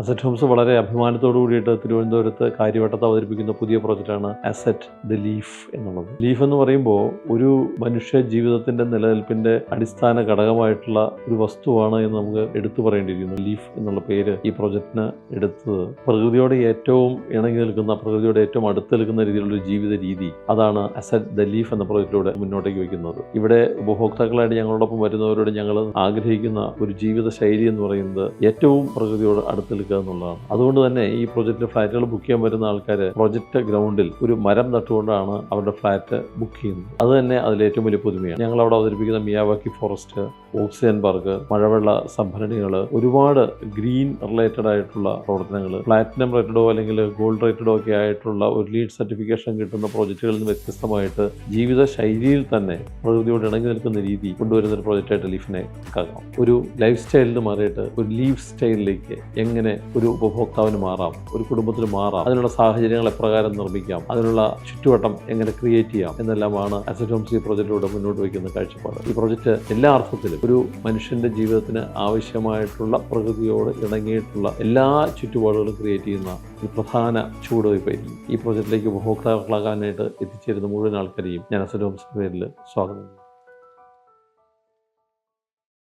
Asset Holmes വളരെ അഭിമാനത്തോടു കൂടിയിട്ട് തിരുവനന്തപുരത്ത് കാര്യവട്ടത്ത് അവതരിപ്പിക്കുന്ന പുതിയ പ്രോജക്റ്റാണ് അസറ്റ് ദ ലീഫ് എന്നുള്ളത്. ലീഫ് എന്ന് പറയുമ്പോൾ ഒരു മനുഷ്യ ജീവിതത്തിൻ്റെ നിലനിൽപ്പിൻ്റെ അടിസ്ഥാന ഘടകമായിട്ടുള്ള ഒരു വസ്തുവാണ് എന്ന് നമുക്ക് എടുത്തു പറയേണ്ടിയിരിക്കുന്നു. ലീഫ് എന്നുള്ള പേര് ഈ പ്രോജക്റ്റിന് എടുത്തത് പ്രകൃതിയോട് ഏറ്റവും ഇണങ്ങി നിൽക്കുന്ന, പ്രകൃതിയോട് ഏറ്റവും അടുത്ത് നിൽക്കുന്ന രീതിയിലുള്ള ഒരു ജീവിത രീതി, അതാണ് അസറ്റ് ദ ലീഫ് എന്ന പ്രോജക്റ്റിലൂടെ മുന്നോട്ടേക്ക് വയ്ക്കുന്നത്. ഇവിടെ ഉപഭോക്താക്കളായിട്ട് ഞങ്ങളോടൊപ്പം വരുന്നവരോട് ഞങ്ങൾ ആഗ്രഹിക്കുന്ന ഒരു ജീവിത ശൈലി എന്ന് പറയുന്നത് ഏറ്റവും പ്രകൃതിയോട് അടുത്ത് എന്നുള്ളതാണ്. അതുകൊണ്ട് തന്നെ ഈ പ്രോജക്റ്റിൽ ഫ്ലാറ്റുകൾ ബുക്ക് ചെയ്യാൻ വരുന്ന ആൾക്കാർ പ്രോജക്റ്റ് ഗ്രൗണ്ടിൽ ഒരു മരം നട്ടുകൊണ്ടാണ് അവരുടെ ഫ്ലാറ്റ് ബുക്ക് ചെയ്യുന്നത്. അത് തന്നെ അതിൽ ഏറ്റവും വലിയ പുതുമയാണ്. ഞങ്ങൾ അവിടെ അവതരിപ്പിക്കുന്ന മിയാവാക്കി ഫോറസ്റ്റ്, ഓക്സിജൻ പാർക്ക്, മഴവെള്ള സംഭരണികൾ, ഒരുപാട് ഗ്രീൻ റിലേറ്റഡ് ആയിട്ടുള്ള പ്രവർത്തനങ്ങൾ, പ്ലാറ്റിനം റേറ്റഡോ അല്ലെങ്കിൽ ഗോൾഡ് റേറ്റഡോ ഒക്കെ ആയിട്ടുള്ള ഒരു ലീഡ് സർട്ടിഫിക്കേഷൻ കിട്ടുന്ന പ്രോജക്റ്റുകളിൽ നിന്ന് വ്യത്യസ്തമായിട്ട് ജീവിത ശൈലിയിൽ തന്നെ പ്രകൃതിയോട് ഇണങ്ങി നിൽക്കുന്ന രീതി കൊണ്ടുവരുന്ന ഒരു പ്രോജക്റ്റായിട്ട് ലീഫിനെ കാണാം. ഒരു ലൈഫ് സ്റ്റൈലിൽ നിന്ന് മാറിയിട്ട് ഒരു ലീഫ് സ്റ്റൈലിലേക്ക് എങ്ങനെ ഒരു ഉപഭോക്താവിന് മാറാം, ഒരു കുടുംബത്തിന് മാറാം, അതിനുള്ള സാഹചര്യങ്ങൾ എപ്രകാരം നിർമ്മിക്കാം, അതിനുള്ള ചുറ്റുവട്ടം എങ്ങനെ ക്രിയേറ്റ് ചെയ്യാം എന്നെല്ലാമാണ് അസറ്റ് ഹോംസ് ഈ പ്രോജക്റ്റിലൂടെ മുന്നോട്ട് വയ്ക്കുന്ന കാഴ്ചപ്പാട്. ഈ പ്രോജക്റ്റ് എല്ലാ അർത്ഥത്തിലും ഒരു മനുഷ്യന്റെ ജീവിതത്തിന് ആവശ്യമായിട്ടുള്ള പ്രകൃതിയോട് ഇണങ്ങിയിട്ടുള്ള എല്ലാ ചുറ്റുപാടുകളും ക്രിയേറ്റ് ചെയ്യുന്ന ഒരു പ്രധാന ചുവടുവയ്പ്പായിരിക്കും. ഈ പ്രോജക്റ്റിലേക്ക് ഉപഭോക്താക്കളാകാനായിട്ട് എത്തിച്ചേരുന്ന മുഴുവൻ ആൾക്കാരെയും ഞാൻ അസറ്റ് ഹോംസിന്റെ പേരിൽ സ്വാഗതം ചെയ്യുന്നു.